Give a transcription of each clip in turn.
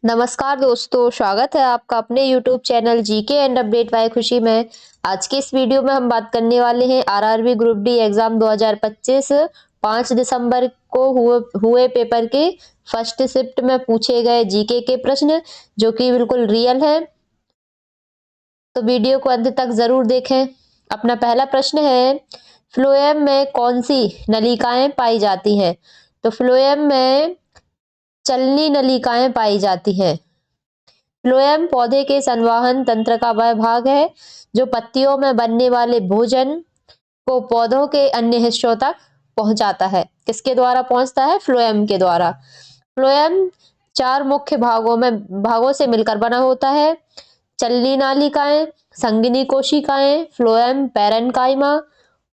नमस्कार दोस्तों, स्वागत है आपका अपने YouTube channel GK and update bye खुशी में। आज के इस वीडियो में हम बात करने वाले हैं आरआरबी ग्रुप डी एग्जाम 2025 5 दिसंबर को हुए पेपर के फर्स्ट शिफ्ट में पूछे गए जीके के प्रश्न, जो कि बिल्कुल रियल है। तो वीडियो को अंत तक जरूर देखें। अपना पहला प्रश्न है, फ्लोएम में कौन सी नलिकाएं पाई जाती हैं? तो फ्लोएम में चलनी नलिकाएं पाई जाती हैं। फ्लोएम पौधे के संवहन तंत्र का वह भाग है जो पत्तियों में बनने वाले भोजन को पौधों के अन्य हिस्सों तक पहुंचाता है। किसके द्वारा पहुंचता है? फ्लोएम के द्वारा। फ्लोएम 4 मुख्य भागों से मिलकर बना होता है। चलनी नालिकाएं, संघिनी कोशिकाएं, फ्लोएम पैरेन्काइमा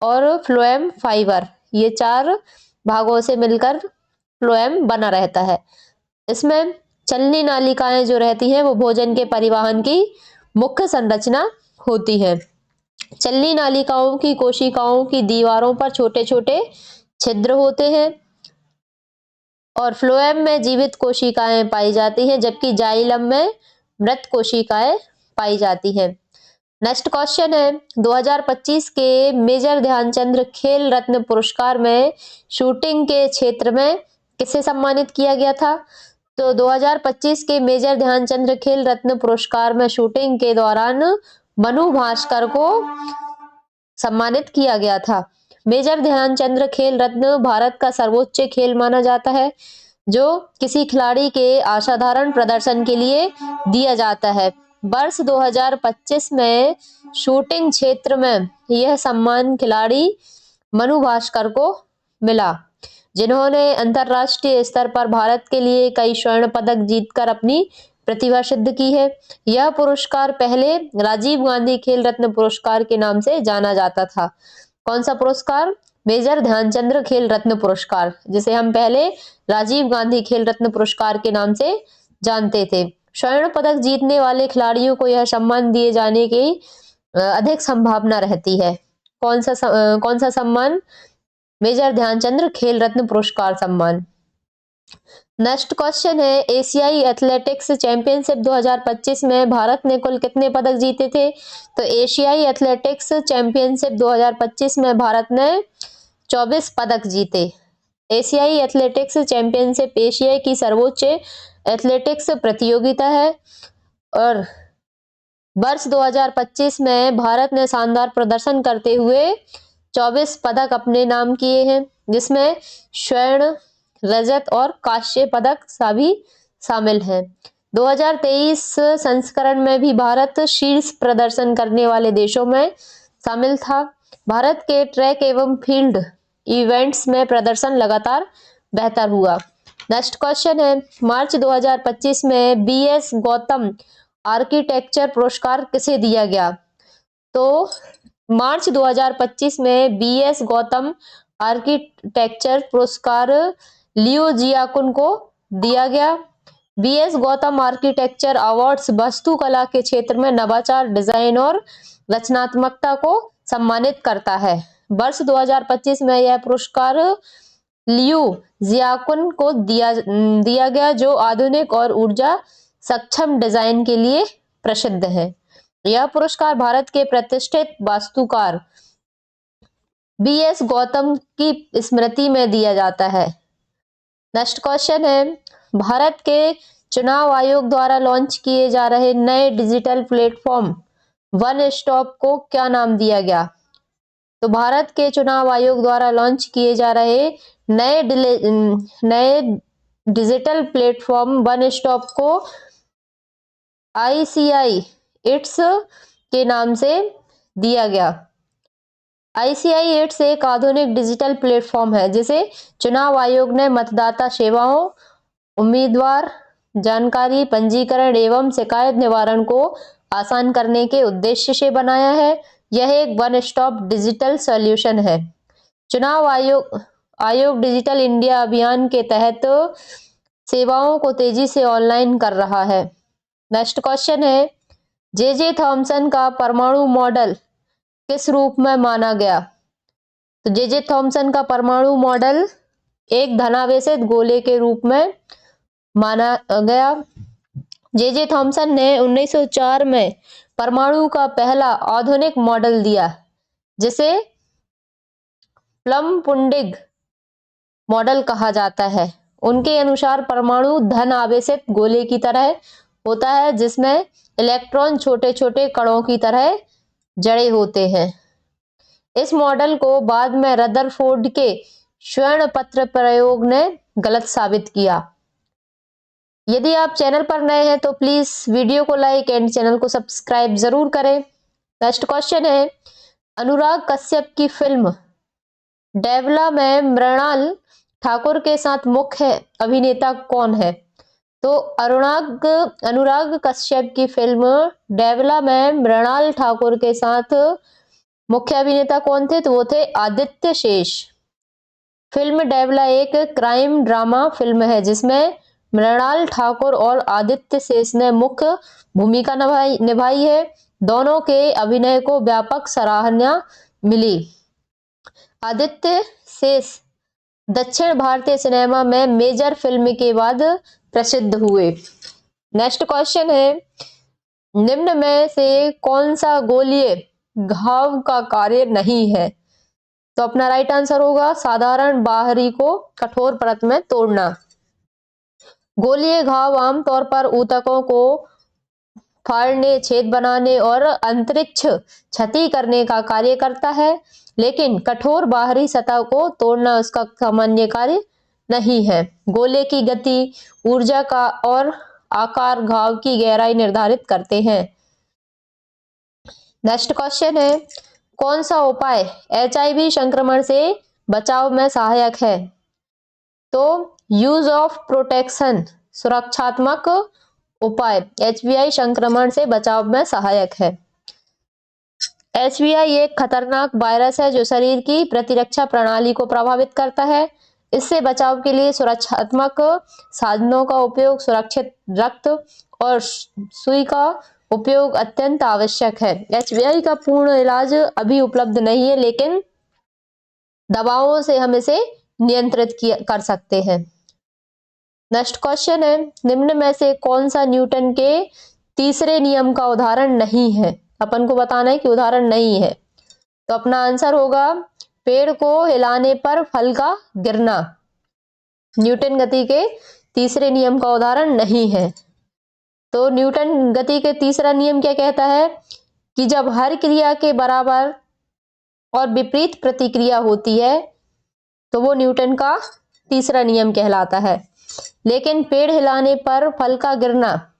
और फ्लोएम फाइबर। ये 4 भागों से मिलकर फ्लोएम बना रहता है। इसमें चलनी नालिकाएं जो रहती हैं वो भोजन के परिवहन की मुख्य संरचना होती है। चलनी नालिकाओं की कोशिकाओं की दीवारों पर छोटे छोटे छिद्र होते हैं और फ्लोएम में जीवित कोशिकाएं पाई जाती हैं, जबकि जाइलम में मृत कोशिकाएं पाई जाती हैं। नेक्स्ट क्वेश्चन है, 2025 के मेजर ध्यानचंद खेल रत्न पुरस्कार में शूटिंग के क्षेत्र में किसे सम्मानित किया गया था? तो 2025 के मेजर ध्यानचंद खेल रत्न पुरस्कार में शूटिंग के दौरान मनु भास्कर को सम्मानित किया गया था। मेजर ध्यानचंद खेल रत्न भारत का सर्वोच्च खेल माना जाता है, जो किसी खिलाड़ी के असाधारण प्रदर्शन के लिए दिया जाता है। वर्ष 2025 में शूटिंग क्षेत्र में यह सम्मान खिलाड़ी मनु भास्कर को मिला, जिन्होंने अंतर्राष्ट्रीय स्तर पर भारत के लिए कई स्वर्ण पदक जीतकर अपनी प्रतिभा सिद्ध की है। यह पुरस्कार पहले राजीव गांधी खेल रत्न पुरस्कार के नाम से जाना जाता था। कौन सा पुरस्कार? मेजर ध्यानचंद खेल रत्न पुरस्कार, जिसे हम पहले राजीव गांधी खेल रत्न पुरस्कार के नाम से जानते थे। स्वर्ण पदक जीतने वाले खिलाड़ियों को यह सम्मान दिए जाने की अधिक संभावना रहती है। कौन सा सम्मान? मेजर ध्यानचंद खेल रत्न पुरस्कार सम्मान। नेक्स्ट क्वेश्चन है, एशियाई एथलेटिक्स चैंपियनशिप 2025 में भारत ने कुल कितने पदक जीते थे? तो एशियाई एथलेटिक्स चैंपियनशिप 2025 में भारत ने 24 पदक जीते। एशियाई एथलेटिक्स चैंपियनशिप एशिया की सर्वोच्च एथलेटिक्स प्रतियोगिता है और वर्ष 2025 में भारत ने शानदार प्रदर्शन करते हुए 24 पदक अपने नाम किए हैं, जिसमें स्वर्ण, रजत और कांस्य पदक सभी शामिल हैं। 2023 संस्करण में भी भारत शीर्ष प्रदर्शन करने वाले देशों में शामिल था। भारत के ट्रैक एवं फील्ड इवेंट्स में प्रदर्शन लगातार बेहतर हुआ। नेक्स्ट क्वेश्चन है, मार्च 2025 में बीएस गौतम आर्किटेक्चर पुरस्कार किसे दिया गया? तो मार्च 2025 में बीएस गौतम आर्किटेक्चर पुरस्कार लियो जियाकुन को दिया गया। बीएस गौतम आर्किटेक्चर अवार्ड्स वास्तुकला के क्षेत्र में नवाचार, डिजाइन और रचनात्मकता को सम्मानित करता है। वर्ष 2025 में यह पुरस्कार लियो जियाकुन को दिया गया, जो आधुनिक और ऊर्जा सक्षम डिजाइन के लिए प्रसिद्ध है। यह पुरस्कार भारत के प्रतिष्ठित वास्तुकार बीएस गौतम की स्मृति में दिया जाता है। नेक्स्ट क्वेश्चन है, भारत के चुनाव आयोग द्वारा लॉन्च किए जा रहे नए डिजिटल प्लेटफॉर्म वन स्टॉप को क्या नाम दिया गया? तो भारत के चुनाव आयोग द्वारा लॉन्च किए जा रहे नए डिजिटल प्लेटफॉर्म वन स्टॉप को ICI इट्स के नाम से दिया गया। ICI इट्स एक आधुनिक डिजिटल प्लेटफॉर्म है, जिसे चुनाव आयोग ने मतदाता सेवाओं, उम्मीदवार जानकारी, पंजीकरण एवं शिकायत निवारण को आसान करने के उद्देश्य से बनाया है। यह एक वन स्टॉप डिजिटल सॉल्यूशन है। चुनाव आयोग डिजिटल इंडिया अभियान के तहत सेवाओं को तेजी से ऑनलाइन कर रहा है। नेक्स्ट क्वेश्चन है, जे थॉमसन का परमाणु मॉडल किस रूप में माना गया? तो जे थॉमसन का परमाणु मॉडल एक धनावेशित गोले के रूप में माना गया। जे थॉमसन ने 1904 में परमाणु का पहला आधुनिक मॉडल दिया, जिसे प्लम-पुडिंग मॉडल कहा जाता है। उनके अनुसार परमाणु धन आवेशित गोले की तरह होता है, जिसमें इलेक्ट्रॉन छोटे छोटे कणों की तरह जड़े होते हैं। इस मॉडल को बाद में रदरफोर्ड के स्वर्ण पत्र प्रयोग ने गलत साबित किया। यदि आप चैनल पर नए हैं तो प्लीज वीडियो को लाइक एंड चैनल को सब्सक्राइब जरूर करें। नेक्स्ट क्वेश्चन है, अनुराग कश्यप की फिल्म डेवला में मृणाल ठाकुर के साथ मुख्य अभिनेता कौन है? तो अनुराग कश्यप की फिल्म डेवला में मृणाल ठाकुर के साथ मुख्य अभिनेता कौन थे? तो वो थे आदित्य शेष। फिल्म डेवला एक क्राइम ड्रामा फिल्म है, जिसमें मृणाल ठाकुर और आदित्य शेष ने मुख्य भूमिका निभाई है। दोनों के अभिनय को व्यापक सराहना मिली। आदित्य शेष दक्षिण भारतीय सिनेमा में मेजर फिल्म के बाद प्रसिद्ध हुए। नेक्स्ट क्वेश्चन है, निम्न में से कौन सा गोलीय घाव का कार्य नहीं है? तो अपना राइट आंसर होगा साधारण बाहरी को कठोर परत में तोड़ना। गोलीय घाव आमतौर पर ऊतकों को फाड़ने, छेद बनाने और अंतरिक्ष क्षति करने का कार्य करता है, लेकिन कठोर बाहरी सतह को तोड़ना उसका सामान्य कार्य नहीं है। गोले की गति, ऊर्जा का और आकार घाव की गहराई निर्धारित करते हैं। नेक्स्ट क्वेश्चन है, कौन सा उपाय HIV संक्रमण से बचाव में सहायक है? तो यूज ऑफ प्रोटेक्शन सुरक्षात्मक उपाय HBI संक्रमण से बचाव में सहायक है। HBI एक खतरनाक वायरस है जो शरीर की प्रतिरक्षा प्रणाली को प्रभावित करता है। इससे बचाव के लिए सुरक्षात्मक साधनों का उपयोग, सुरक्षित रक्त और सुई का उपयोग अत्यंत आवश्यक है। HBI का पूर्ण इलाज अभी उपलब्ध नहीं है, लेकिन दवाओं से हम इसे नियंत्रित कर सकते हैं। नेक्स्ट क्वेश्चन है, निम्न में से कौन सा न्यूटन के तीसरे नियम का उदाहरण नहीं है? अपन को बताना है कि उदाहरण नहीं है। तो अपना आंसर होगा पेड़ को हिलाने पर फल का गिरना। न्यूटन गति के तीसरे नियम का उदाहरण नहीं है। तो न्यूटन गति के तीसरा नियम क्या कहता है कि जब हर क्रिया के बराबर और विपरीत प्रतिक्रिया होती है तो वो न्यूटन का तीसरा नियम कहलाता है। लेकिन पेड़ हिलाने पर फल का गिरना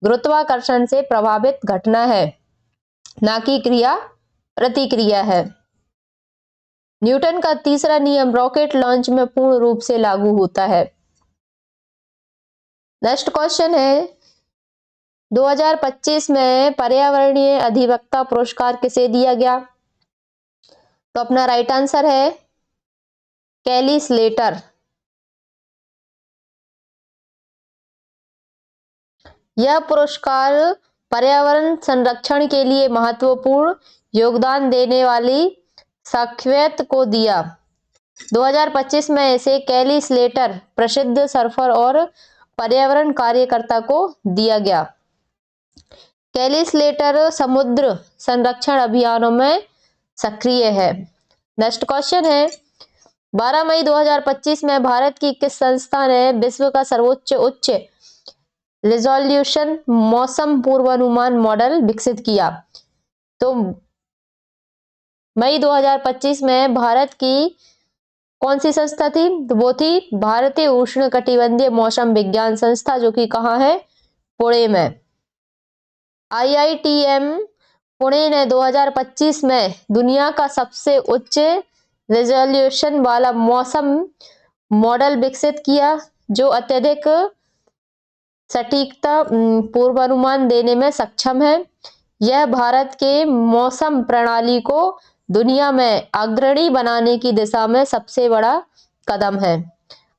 गुरुत्वाकर्षण से प्रभावित घटना है, ना कि क्रिया प्रतिक्रिया है। न्यूटन का तीसरा नियम रॉकेट लॉन्च में पूर्ण रूप से लागू होता है। नेक्स्ट क्वेश्चन है, 2025 में पर्यावरणीय अधिवक्ता पुरस्कार किसे दिया गया? तो अपना राइट आंसर है कैली स्लेटर। यह पुरस्कार पर्यावरण संरक्षण के लिए महत्वपूर्ण योगदान देने वाली शख्सियत को दिया। 2025 में इसे कैली स्लेटर प्रसिद्ध सर्फर और पर्यावरण कार्यकर्ता को दिया गया। कैली स्लेटर समुद्र संरक्षण अभियानों में सक्रिय है। नेक्स्ट क्वेश्चन है, 12 मई 2025 में भारत की किस संस्था ने विश्व का सर्वोच्च उच्च रिजोल्यूशन मौसम पूर्वानुमान मॉडल विकसित किया? तो मई 2025 में भारत की कौन सी संस्था थी? तो वो थी भारतीय उष्णकटिबंधीय मौसम विज्ञान संस्था, जो कि कहाँ है? पुणे में। IITM पुणे ने 2025 में दुनिया का सबसे उच्च रिजोल्यूशन वाला मौसम मॉडल विकसित किया, जो अत्यधिक सटीकता पूर्वानुमान देने में सक्षम है। यह भारत के मौसम प्रणाली को दुनिया में अग्रणी बनाने की दिशा में सबसे बड़ा कदम है।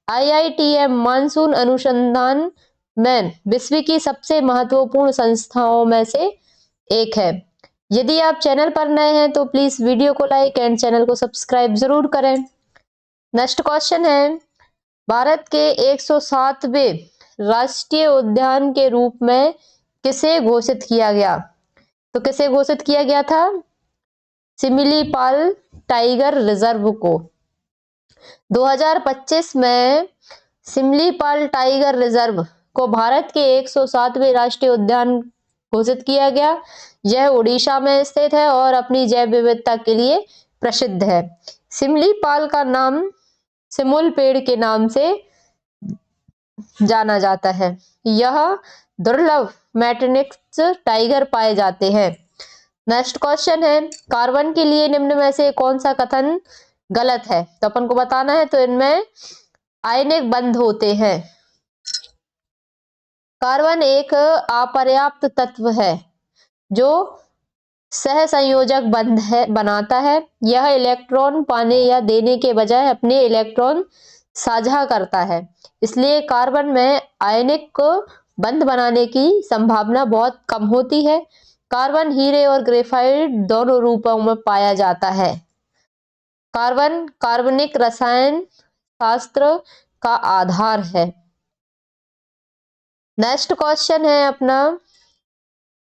IITM मानसून अनुसंधान में विश्व की सबसे महत्वपूर्ण संस्थाओं में से एक है। यदि आप चैनल पर नए हैं तो प्लीज वीडियो को लाइक एंड चैनल को सब्सक्राइब जरूर करें। नेक्स्ट क्वेश्चन है, भारत के 107वें राष्ट्रीय उद्यान के रूप में किसे घोषित किया गया? तो किसे घोषित किया गया था? सिमिलीपाल टाइगर रिजर्व को। 2025 में सिमिलीपाल टाइगर रिजर्व को भारत के 107वें राष्ट्रीय उद्यान घोषित किया गया। यह उड़ीसा में स्थित है और अपनी जैव विविधता के लिए प्रसिद्ध है। सिमिलीपाल का नाम सिमुल पेड़ के नाम से जाना जाता है। यह दुर्लभ मैटनिक्स टाइगर पाए जाते हैं। नेक्स्ट क्वेश्चन है, कार्बन के लिए निम्न में से कौन सा कथन गलत है? तो अपन को बताना है। तो इनमें आयनिक बंध होते हैं। कार्बन एक अपर्याप्त तत्व है जो सहसंयोजक बंध बनाता है। यह इलेक्ट्रॉन पाने या देने के बजाय अपने इलेक्ट्रॉन साझा करता है। इसलिए कार्बन में आयनिक बंध बनाने की संभावना बहुत कम होती है। कार्बन हीरे और ग्रेफाइट दोनों रूपों में पाया जाता है। कार्बन कार्बनिक रसायन शास्त्र का आधार है। नेक्स्ट क्वेश्चन है अपना,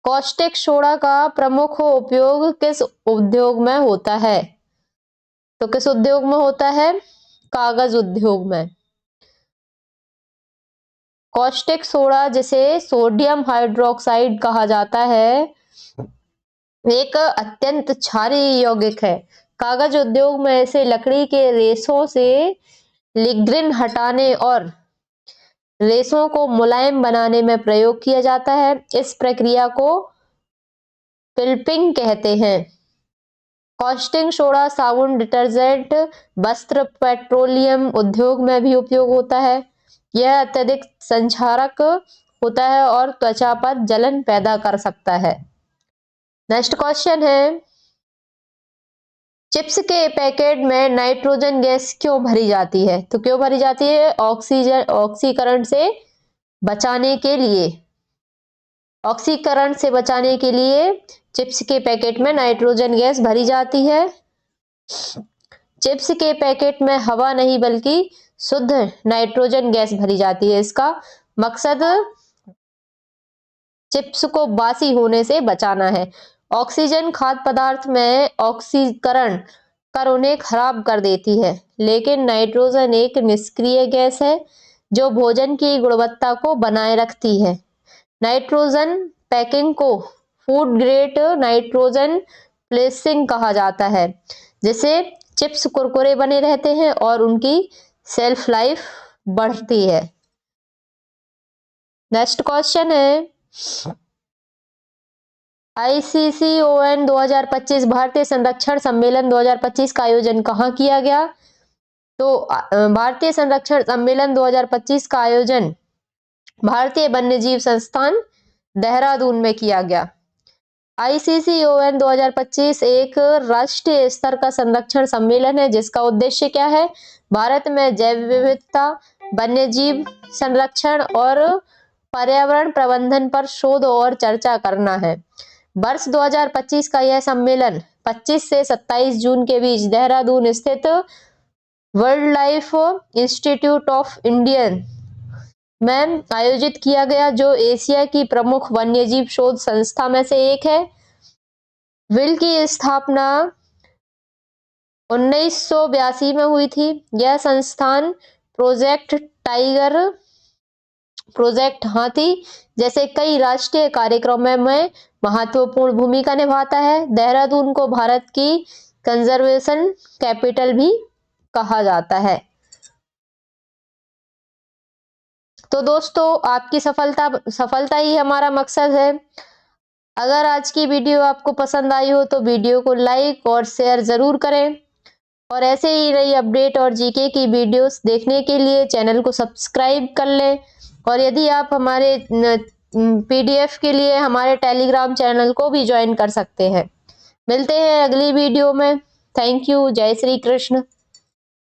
कॉस्टिक सोडा का प्रमुख उपयोग किस उद्योग में होता है? तो किस उद्योग में होता है? कागज उद्योग में। कॉस्टिक सोडा, जिसे सोडियम हाइड्रोक्साइड कहा जाता है, एक अत्यंत क्षारीय यौगिक है। कागज उद्योग में इसे लकड़ी के रेशों से लिग्निन हटाने और रेशों को मुलायम बनाने में प्रयोग किया जाता है। इस प्रक्रिया को पिल्पिंग कहते हैं। कॉस्टिक सोडा साबुन, डिटर्जेंट, वस्त्र, पेट्रोलियम उद्योग में भी उपयोग होता है। यह अत्यधिक संक्षारक होता है और त्वचा पर जलन पैदा कर सकता है। नेक्स्ट क्वेश्चन है, चिप्स के पैकेट में नाइट्रोजन गैस क्यों भरी जाती है? तो क्यों भरी जाती है? ऑक्सीकरण से बचाने के लिए। ऑक्सीकरण से बचाने के लिए चिप्स के पैकेट में नाइट्रोजन गैस भरी जाती है। चिप्स के पैकेट में हवा नहीं बल्कि शुद्ध नाइट्रोजन गैस भरी जाती है। इसका मकसद चिप्स को बासी होने से बचाना है। ऑक्सीजन खाद्य पदार्थ में ऑक्सीकरण कर उन्हें खराब कर देती है, लेकिन नाइट्रोजन एक निष्क्रिय गैस है जो भोजन की गुणवत्ता को बनाए रखती है। नाइट्रोजन पैकिंग को फूड ग्रेड नाइट्रोजन प्लेसिंग कहा जाता है, जिससे चिप्स कुरकुरे बने रहते हैं और उनकी शेल्फ लाइफ बढ़ती है। नेक्स्ट क्वेश्चन है, ICCON 2025 भारतीय संरक्षण सम्मेलन 2025 का आयोजन कहाँ किया गया? तो भारतीय संरक्षण सम्मेलन 2025 का आयोजन भारतीय वन्यजीव संस्थान देहरादून में किया गया। ICCON 2025 एक राष्ट्रीय स्तर का संरक्षण सम्मेलन है जिसका उद्देश्य क्या है? भारत में जैव विविधता, वन्यजीव संरक्षण और पर्यावरण प्रबंधन पर शोध और चर्चा करना है। वर्ष 2025 का यह सम्मेलन 25 से 27 जून के बीच देहरादून स्थित world life institute of India में आयोजित किया गया, जो एशिया की प्रमुख वन्यजीव शोध संस्था में से एक है। विल की स्थापना 1982 में हुई थी। यह संस्थान प्रोजेक्ट टाइगर, प्रोजेक्ट हाथी जैसे कई राष्ट्रीय कार्यक्रमों में महत्वपूर्ण भूमिका निभाता है। देहरादून को भारत की कंजर्वेशन कैपिटल भी कहा जाता है। तो दोस्तों, आपकी सफलता ही हमारा मकसद है। अगर आज की वीडियो आपको पसंद आई हो तो वीडियो को लाइक और शेयर जरूर करें और ऐसे ही नई अपडेट और जीके की वीडियोस देखने के लिए चैनल को सब्सक्राइब कर लें। और यदि आप हमारे PDF के लिए हमारे टेलीग्राम चैनल को भी ज्वाइन कर सकते हैं। मिलते हैं अगली वीडियो में। Thank you. जय श्री कृष्ण।